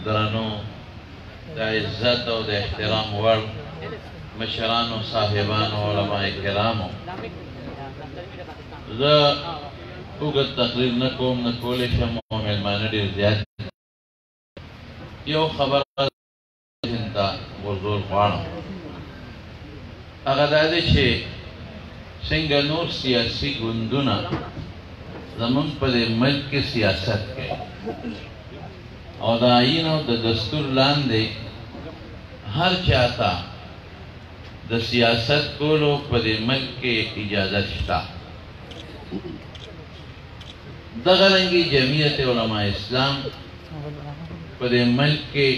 درنو د عزت او د احترام وړ مشرانو صاحبانو علماء کرامو زه اوږد تقریر نه کوم نه کولی شم او مېلمانه ډېر زیات یو خبره ذهن ته ورزول غواړم هغه دا دی چې څنګه نور سیاسي ګوندونه زمونږ په دې ملک کې سیاست کوي او د آیین او د دستور لاندې هر چاته د سیاست کولو په دې ملک کې اجازه شته دغه رنګې جمعیت علماء اسلام په دې ملک کې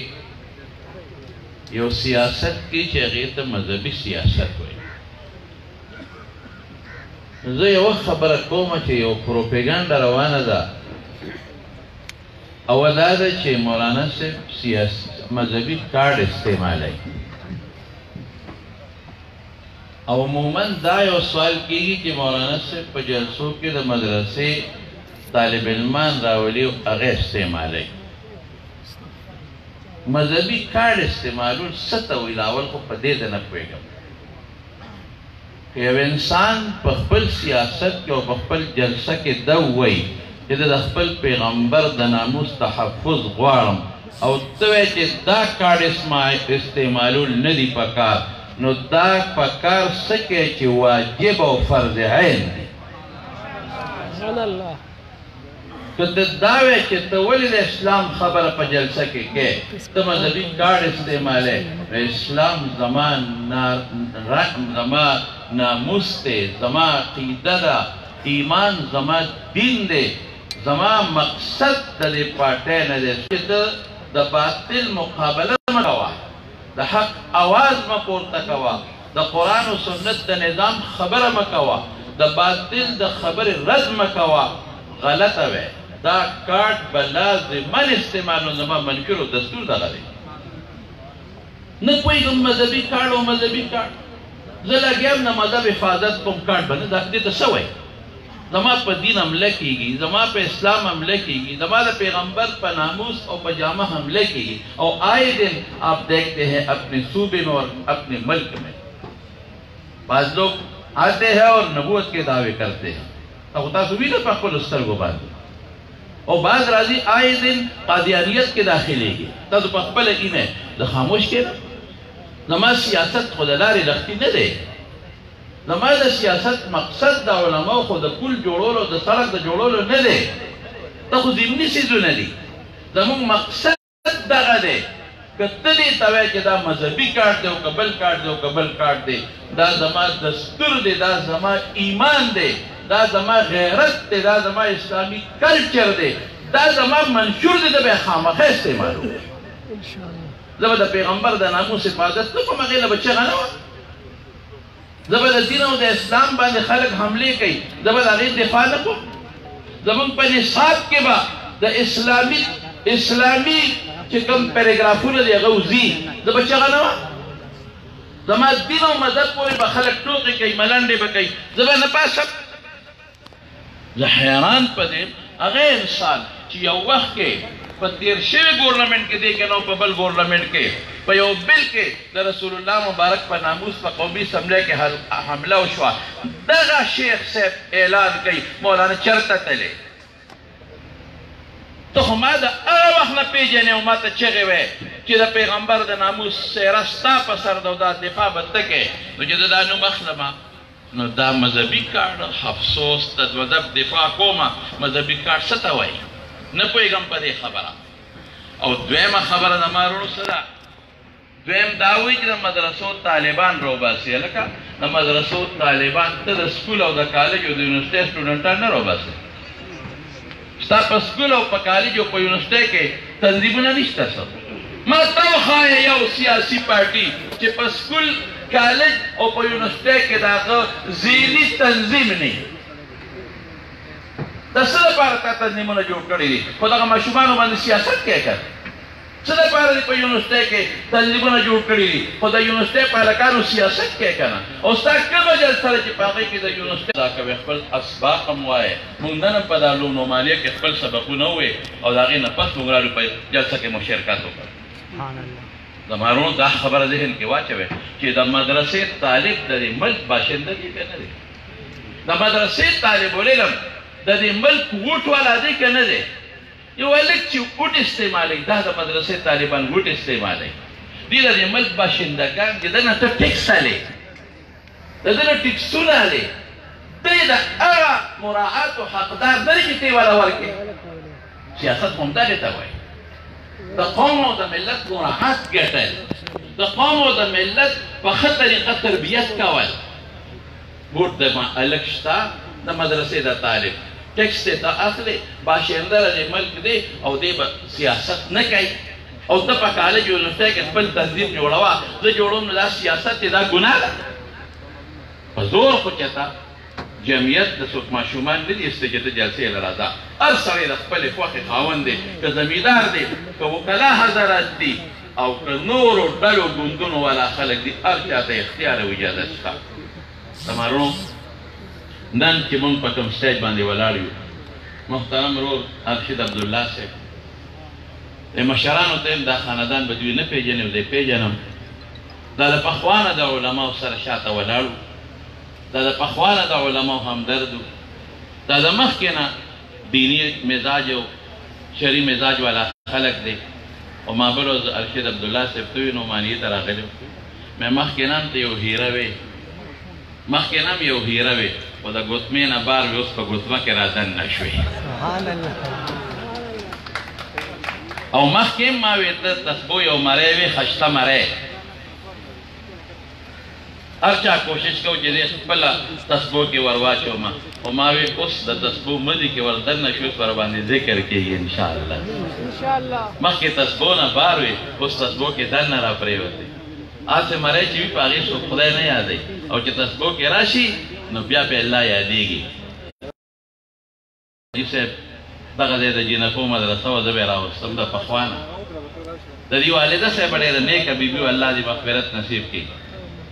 یو سیاست کې چې هغې ته مذهبي سیاست وایي زه یوه خبره کومه چې یو پروپیګنډه روانه ده او دا ده چې مولانا صاحب مذهبي کارډ استعمالوي او عموما دا یو سوال کېږي چې مولانا صاحب په جلسو کې د مدرسې طالب علمان راولي او هغه استعمالوي مذهبي کارډ استعمالول څه ته وایي اول خو په دې ته نه پوهېږم که یو انسان په خپل سیاست کې او په خپل جلسه کې دا ووایي چې د خپل پیغمبر د ناموس تحفظ غواړم او ته وایې چې دا کارډ استعمالول نه دي پکار نو دا پکار څه کوي چې واجب او فرض عین دی که ته دا وایې چې ته ولې د اسلام خبره په جلسه کې کوې ته مذهبي کارډ استعمالوې اسلام زما ناموس دی زما عقیده ده ایمان زما دین دی زما مقصد د دې پارټۍ نه دی چې ته د باطل مقابله مه کوه د حق اواز مه پورته کوه د قرآن و سنت د نظام خبره مه کوه د باطل د خبرې رد مه کوه غلطه وی دا کارډ به لازمن استعمالو زما منکر و دستور دغه دی نه پوهېږم مذهبي کارډ او مذهبي کارډ زه لګیا یم د مذهب حفاظت کوم کارډ به نه دې ته څه وایي زما په دین حمله کېږي زما په اسلام حمله کېږي زما د پیغمبر په ناموس او په جامه حمله کېږي او آئے دن آپ دیکھتے ہیں اپنے صوبے میں اور اپنے ملک میں بعض لوگ آتے ہیں اور نبوت کے دعوے کرتے ہیں تاسو تاسو وینئ په خپلو سترګو باندې او بعض راځي آئے دن قادیانیت کې داخلېږي تاسو په خپله وینئ زه خاموش کېدم زما سیاست خو د لارې لښتي نه دی زما د سیاست مقصد د علماو خو د پل جوړولو د سړک د جوړولو نه دی دا خو ضمني څیزونه دي زموږ مقصد دغه دی که ته دې ته وایې چې دا مذهبي کارډ دی او که بل کارډ دی او که بل کارډ دی دا زما دستور دی دا زما ایمان دی دا زما غیرت دی دا زما اسلامي کلچر دی دا زما منشور دی دا به یې خامخا استعمالوم زه به د پیغمبر د ناموس حفاظت نه کوم هغې له به چغه نه وه زه به د دین او د اسلام باندې خلک حملې کوي زه به د هغې دفاع نه کوم زمونږ په نصاب کې به د اسلامي چې کوم پیراګرافونه دي هغه وځي زه به چغه نه وم زما دین او مذهب پورې به خلک ټوکې کوي ملنډې به کوي زه به نه پاسم زه حیران په دې هغه انسان چې یو وخت کې په تیر شوي ګورنمنټ کې دی که نو په بل ګورنمنټ کې په یو بل کې د رسول الله مبارک په ناموس په قومي اسمبلی کې حمله وشوه دغه شیخ صاحب اعلان کوي مولانا چېرته تللی ته خو ما د هغه وخت نه پېژنې او ما ته چغې وی چې د پیغمبر د ناموس څېره ستا په سر ده او دا دفاع به ته کوې نو چې زه دا نوم اخلمه نو دا مذهبي کارډ افسوس د مذهب دفاع کومه مذهبي کارډ څه ته وایي نه پوهېږم په دې خبره او دویمه خبره زما وروڼو څه ده دویم دا وایي چې د مدرسو طالبان راوباسي هلکه د مدرسو طالبان ته د سکول او د کالج او د یونیورسټۍ سټوډنټان نه راوباسي ستا په سکول او په کالج او په یونیورسټۍ کې تنظیمونه نشته څه ما ته وښایه یو سیاسي پارټي چې په سکول کالج او په یونیورسټۍ کې د هغه ذهني تنظیم نه د څه لپاره تا تنظیمونه جوړ کړي دي خو دغه ماشومانو باندې سیاست کوې که څه دپاره دې په یونیورسټۍ کې تنظیمونه جوړ کړي دي خو د یونیورسټۍ په هلکانو سیاست کوې که نه او ستا کومه جلسه ده چې په هغې کې د یونیورسټۍ دا کوې خپل اسباق هم وایې مونږ نن هم په دا لونومانیه کې خپل سبقونه ووایې او د هغې نه پس مونږ راغلو په جلسه کې مو شرکت وکړ زمانو دا خبره ذهن کې واچوئ چې د مدرسې طالب د دې ملک باشنده دی که نه دی د مدرسې طالب العلم د دې ملک ووټ والا دی که نه دی یو هلک چې ووټ استعمالوي دا د مدرسې طالبان ووټ استعمالوي دوی د دې ملک باشندګان چې د نه ته ټیکس هلې د ده نه ټیکسونه هلې دی د هغه مراعاتو حقدار نه دی چې ته یې والا ورکړې سیاست خو همدغې ته وایي د قوم او د ملت مراعات ګټل د قوم او د ملت په ښه طریقه تربیت کول بوټ د هلک شته د مدرسې د طالب ټیکس دی ته اخلې باشنده د ملک دی او دی به سیاست نه کوي او ته په کالج یونیورسټۍ کې خپل تنظیم جوړوه زه جوړوم نو دا سیاست دی دا ګناه ده په زور خو چې ته جمعیت د څوک ماشومان نه دي ایسته چې ته جلسې له راځه هر سړی د خپلې خوښې خاوند دی که زمیندار دی که وکلا حضرات دي او که نورو ډلو ګوندونو والا خلک دي هر چا ته اختیار او اجازه شته تمرونو نن چې مونږ په کوم سټیج باندې ولاړ یو محترم ورور ارشد عبدالله صاحب د مشرانو ته دا خاندان به دوی نه پېژني او دی پېژنم دا د پخوانه د علماو سره شاته ولاړو دا د پخوانه د علماو همدرد و دا د مخکې نه دیني مزاج او شرعي مزاج والا خلک دی او ما بل ورځ ارشد عبدالله صاحب ته وي نعمانیې ته راغلی مې مخکې نه هم ته یو هیره وې مخکې نه هم یو هیره وې خو د ګوتمې نه بار وې اوس په ګوتمه کې رادننه شوې او مخکې هم ما وې ته تسبو یو مری وې خشته مری هر چا کوشش کو چې دې خپله تسبو کې ور واچوم خو ما وې اوس د تسبو مدي کې ور دننه شوې اوس ورباندې ذکر کېږي انشاءالله مخکې تسبو نه بار وې اوس تسبو کې دننه را پرېوتې هسې مری چې وي په هغې څوک خدای نه یادوي او چې تسبو کې راشي نو بیا پې الله یادېږي حجیب صاحب دغه ځای د جینکو مدرسه وه زه به یې راوستم د پخوانه د دې والده صاحب ډېره نیکه بیبي وه الله دې مغفرت نصیب کړي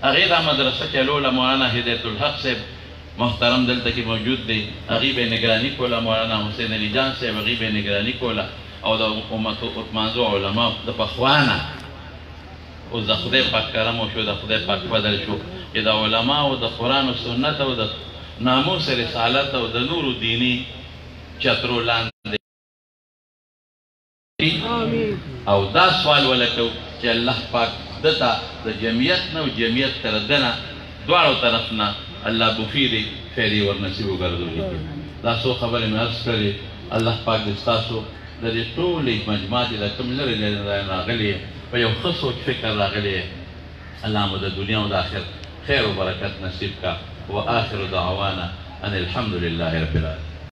هغې دا مدرسه چلوله مولانا هدایت الحق صاحب محترم دلته کې موجود دی هغې به یې نګراني کوله مولانا حسین علي جان صاحب هغې به یې نګراني کوله او د مانځو علماو د پخوانه اوس د خدای پاک کرم وشو د خدای پاک فضل شو چې د علماو د قرآن و سنت او د ناموس رسالت او د نورو دیني چترو لاندې او دا سوال ولکو چې الله پاک دته د جمعیت نه او جمعیت تر ده نه دواړو طرف نه الله مفیدې فایدې ورنصیب وګرځولي دا څو خبرې مې عرض کړې الله پاک دې ستاسو د دې ټولې مجموعه چې د کوم لرې لرې راغلې په یو ښه سوچ فکر راغلی الله مو د دنیا او د آخرت خیر و برکت نصیب کا و آخر دعوانا ان الحمد لله رب العالمین